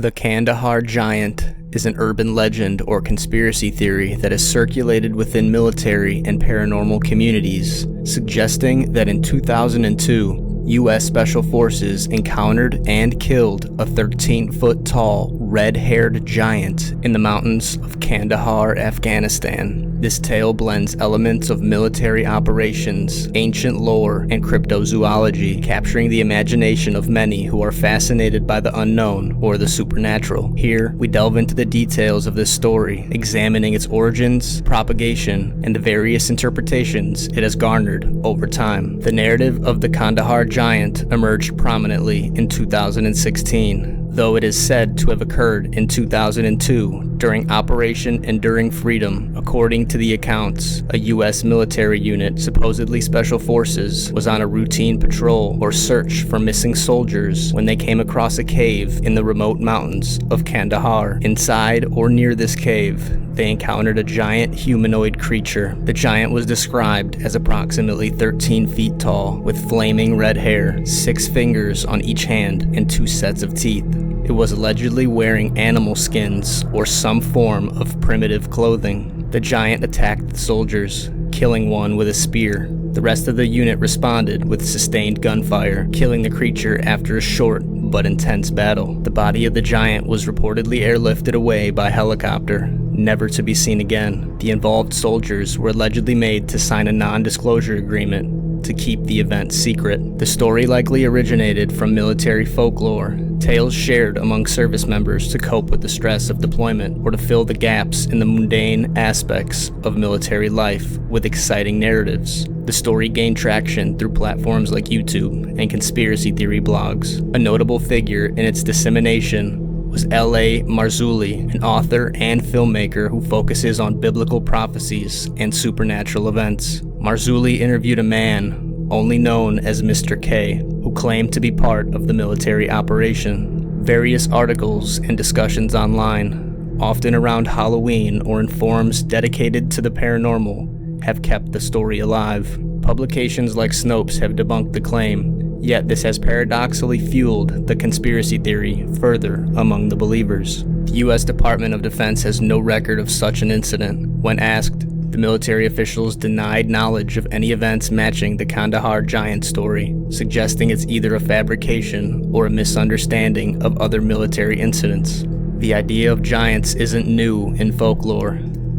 The Kandahar Giant is an urban legend or conspiracy theory that is circulated within military and paranormal communities, suggesting that in 2002, U.S. Special Forces encountered and killed a 13-foot tall, red-haired giant in the mountains of Kandahar, Afghanistan. This tale blends elements of military operations, ancient lore, and cryptozoology, capturing the imagination of many who are fascinated by the unknown or the supernatural. Here, we delve into the details of this story, examining its origins, propagation, and the various interpretations it has garnered over time. The narrative of the Kandahar Giant emerged prominently in 2016. Though it is said to have occurred in 2002 during Operation Enduring Freedom. According to the accounts, a U.S. military unit, supposedly Special Forces, was on a routine patrol or search for missing soldiers when they came across a cave in the remote mountains of Kandahar. Inside or near this cave, they encountered a giant humanoid creature. The giant was described as approximately 13 feet tall, with flaming red hair, 6 fingers on each hand, and 2 sets of teeth. It was allegedly wearing animal skins or some form of primitive clothing. The giant attacked the soldiers, killing one with a spear. The rest of the unit responded with sustained gunfire, killing the creature after a short but intense battle. The body of the giant was reportedly airlifted away by helicopter, never to be seen again. The involved soldiers were allegedly made to sign a non-disclosure agreement to keep the event secret. The story likely originated from military folklore, tales shared among service members to cope with the stress of deployment or to fill the gaps in the mundane aspects of military life with exciting narratives. The story gained traction through platforms like YouTube and conspiracy theory blogs. A notable figure in its dissemination was L.A. Marzulli, an author and filmmaker who focuses on biblical prophecies and supernatural events. Marzulli interviewed a man, only known as Mr. K, who claimed to be part of the military operation. Various articles and discussions online, often around Halloween or in forums dedicated to the paranormal, have kept the story alive. Publications like Snopes have debunked the claim, yet this has paradoxically fueled the conspiracy theory further among the believers. The U.S. Department of Defense has no record of such an incident. When asked, the military officials denied knowledge of any events matching the Kandahar Giant story, suggesting it's either a fabrication or a misunderstanding of other military incidents. The idea of giants isn't new in folklore.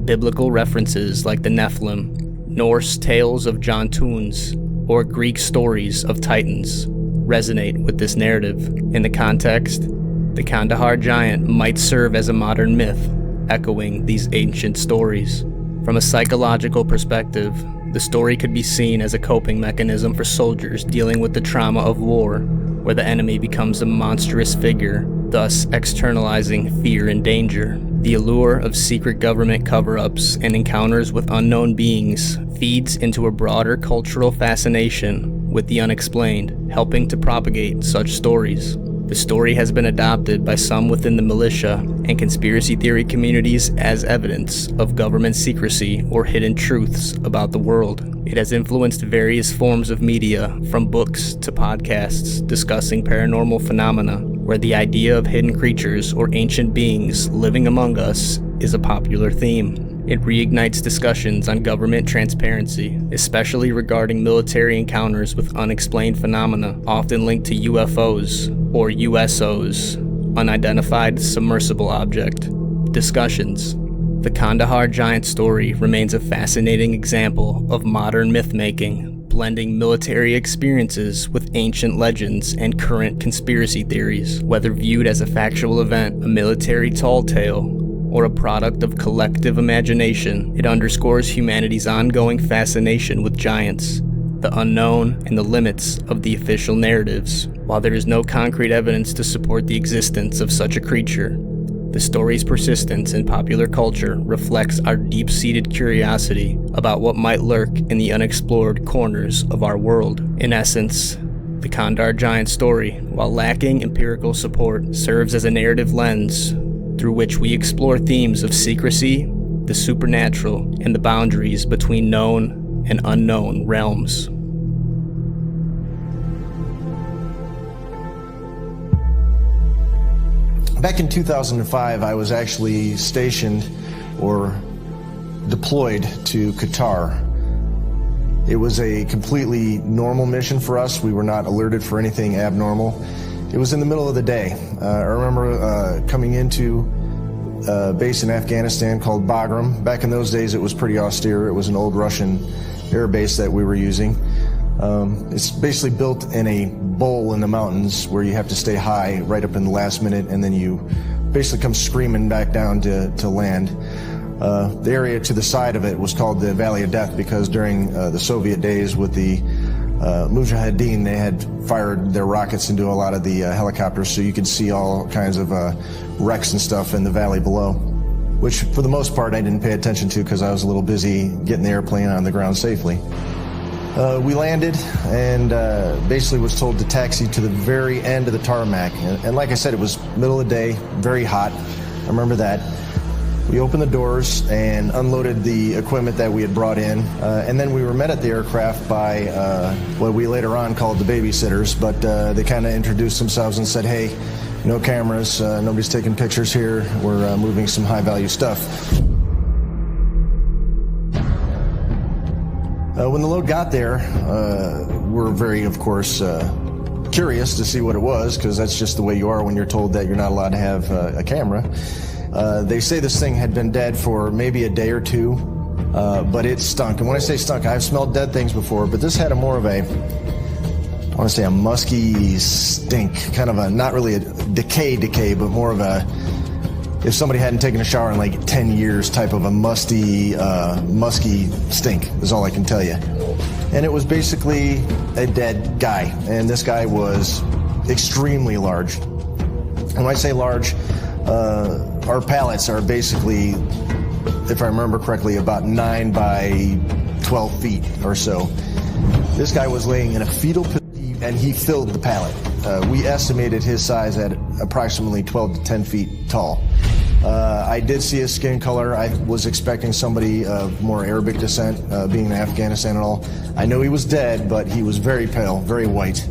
Biblical references like the Nephilim, Norse tales of Jontuns, or Greek stories of Titans resonate with this narrative. In the context, the Kandahar Giant might serve as a modern myth, echoing these ancient stories. From a psychological perspective, the story could be seen as a coping mechanism for soldiers dealing with the trauma of war, where the enemy becomes a monstrous figure, thus externalizing fear and danger. The allure of secret government cover-ups and encounters with unknown beings feeds into a broader cultural fascination with the unexplained, helping to propagate such stories. The story has been adopted by some within the militia and conspiracy theory communities as evidence of government secrecy or hidden truths about the world. It has influenced various forms of media, from books to podcasts discussing paranormal phenomena, where the idea of hidden creatures or ancient beings living among us is a popular theme. It reignites discussions on government transparency, especially regarding military encounters with unexplained phenomena, often linked to UFOs or USOs, unidentified submersible object. Discussions. The Kandahar Giant story remains a fascinating example of modern myth-making, blending military experiences with ancient legends and current conspiracy theories. Whether viewed as a factual event, a military tall tale, or a product of collective imagination, it underscores humanity's ongoing fascination with giants, the unknown, and the limits of the official narratives. While there is no concrete evidence to support the existence of such a creature, the story's persistence in popular culture reflects our deep-seated curiosity about what might lurk in the unexplored corners of our world. In essence, the Kandahar Giant story, while lacking empirical support, serves as a narrative lens through which we explore themes of secrecy, the supernatural, and the boundaries between known and unknown realms. Back in 2005, I was actually stationed or deployed to Qatar. It was a completely normal mission for us. We were not alerted for anything abnormal. It was in the middle of the day. I remember coming into a base in Afghanistan called Bagram. Back in those days, it was pretty austere. It was an old Russian air base that we were using. It's basically built in a bowl in the mountains where you have to stay high right up in the last minute, and then you basically come screaming back down to land. The area to the side of it was called the Valley of Death because during the Soviet days with the Mujahideen, they had fired their rockets into a lot of the helicopters, so you could see all kinds of wrecks and stuff in the valley below, which for the most part I didn't pay attention to because I was a little busy getting the airplane on the ground safely. We landed and basically was told to taxi to the very end of the tarmac. And like I said, it was middle of the day, very hot. I remember that. We opened the doors and unloaded the equipment that we had brought in. And then we were met at the aircraft by what we later on called the babysitters. But they kind of introduced themselves and said, hey, no cameras, nobody's taking pictures here. We're moving some high-value stuff. When the load got there, we're very, of course, curious to see what it was, because that's just the way you are when you're told that you're not allowed to have a camera. They say this thing had been dead for maybe a day or two, but it stunk. And when I say stunk, I've smelled dead things before, but this had a more of a, I want to say a musky stink, kind of a, not really a decay, but more of a, if somebody hadn't taken a shower in like 10 years type of a musky stink is all I can tell you. And it was basically a dead guy. And this guy was extremely large. And when I say large, our pallets are basically, if I remember correctly, about 9 by 12 feet or so. This guy was laying in a fetal position and he filled the pallet. We estimated his size at approximately 12 to 10 feet tall. I did see his skin color. I was expecting somebody of more Arabic descent, being in Afghanistan and all. I know he was dead, but he was very pale, very white.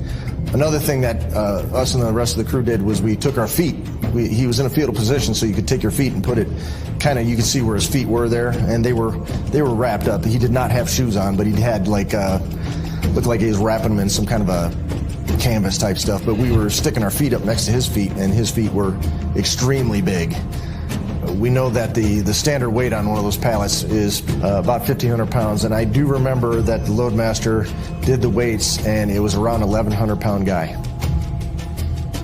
Another thing that us and the rest of the crew did was we took our feet. He was in a fetal position, so you could take your feet and put it, kind of, you could see where his feet were there, and they were wrapped up. He did not have shoes on, but he had like, looked like he was wrapping them in some kind of a canvas type stuff. But we were sticking our feet up next to his feet, and his feet were extremely big. We know that the standard weight on one of those pallets is about 1,500 pounds, and I do remember that the loadmaster did the weights, and it was around 1,100-pound guy.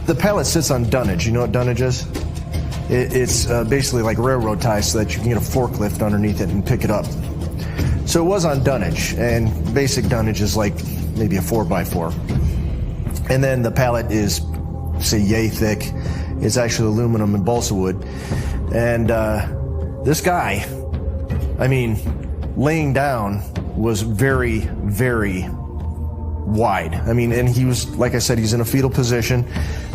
The pallet sits on dunnage. You know what dunnage is? It's basically like railroad ties so that you can get a forklift underneath it and pick it up. So it was on dunnage, and basic dunnage is like maybe a 4x4. And then the pallet is, say, yay thick. It's actually aluminum and balsa wood. And this guy, I mean, laying down was very, very wide. I mean, and he was, like I said, he's in a fetal position,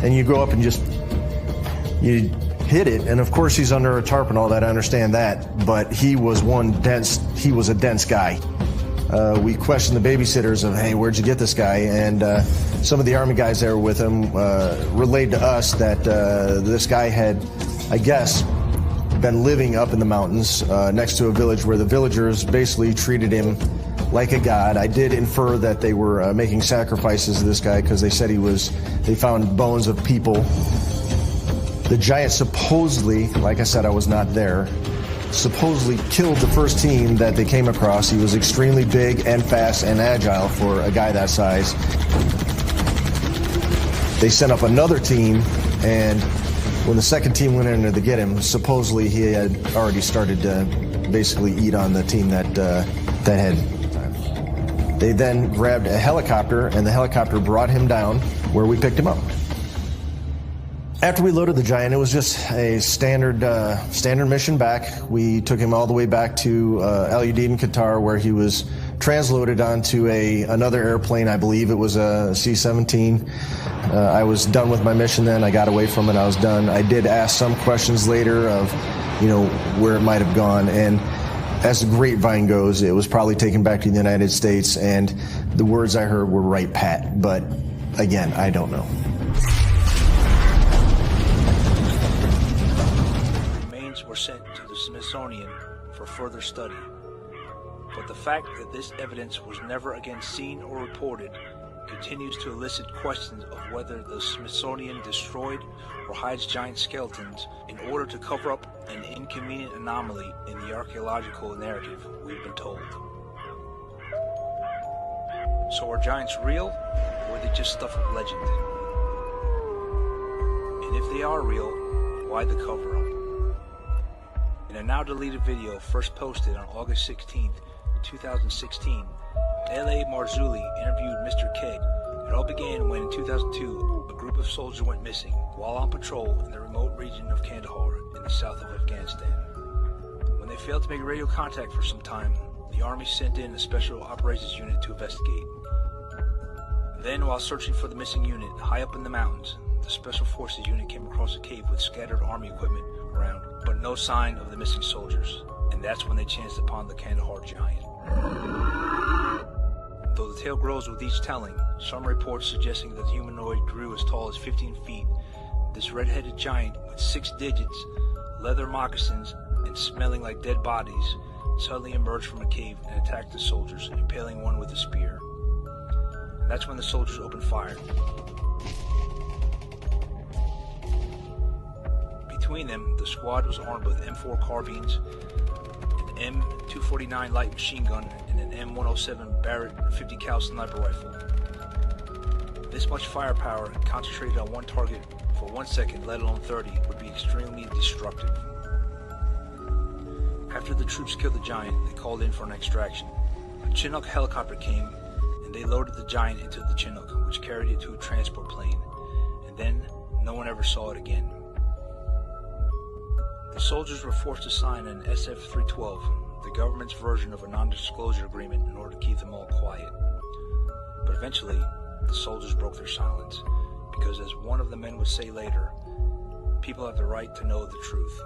and you go up and you hit it, and of course he's under a tarp and all that, I understand that, but he was a dense guy. We questioned the babysitters of, hey, where'd you get this guy? And some of the Army guys that were with him relayed to us that this guy had, I guess, been living up in the mountains next to a village where the villagers basically treated him like a god. I did infer that they were making sacrifices to this guy because they said they found bones of people. The giant supposedly, like I said, I was not there, supposedly killed the first team that they came across. He was extremely big and fast and agile for a guy that size. They sent up another team, and when the second team went in there to get him, supposedly he had already started to basically eat on the team that had. They then grabbed a helicopter, and the helicopter brought him down where we picked him up. After we loaded the Giant, it was just a standard mission back. We took him all the way back to Al Udeid in Qatar, where he was transloaded onto another airplane. I believe it was a C-17. I was done with my mission then. I got away from it. I was done. I did ask some questions later of, where it might have gone. And as the grapevine goes, it was probably taken back to the United States. And the words I heard were right pat. But again, I don't know. giants were sent to the Smithsonian for further study. But the fact that this evidence was never again seen or reported continues to elicit questions of whether the Smithsonian destroyed or hides giant skeletons in order to cover up an inconvenient anomaly in the archaeological narrative we've been told. So are giants real, or are they just stuff of legend? And if they are real, why the cover-up? In a now deleted video first posted on August 16th, 2016, L.A. Marzulli interviewed Mr. Keg. It all began when in 2002, a group of soldiers went missing while on patrol in the remote region of Kandahar in the south of Afghanistan. When they failed to make radio contact for some time, the Army sent in a special operations unit to investigate. Then, while searching for the missing unit high up in the mountains, the Special Forces unit came across a cave with scattered Army equipment around, but no sign of the missing soldiers, and that's when they chanced upon the Kandahar Giant. Though the tale grows with each telling, some reports suggesting that the humanoid grew as tall as 15 feet, this red-headed giant with 6 digits, leather moccasins, and smelling like dead bodies, suddenly emerged from a cave and attacked the soldiers, impaling one with a spear. That's when the soldiers opened fire. Between them, the squad was armed with M4 carbines, an M249 light machine gun, and an M107 Barrett 50 cal sniper rifle. This much firepower concentrated on one target for 1 second, let alone 30, would be extremely destructive. After the troops killed the giant, they called in for an extraction. A Chinook helicopter came, and they loaded the giant into the Chinook, which carried it to a transport plane, and then no one ever saw it again. The soldiers were forced to sign an SF-312, the government's version of a non-disclosure agreement, in order to keep them all quiet. But eventually, the soldiers broke their silence, because as one of the men would say later, people have the right to know the truth.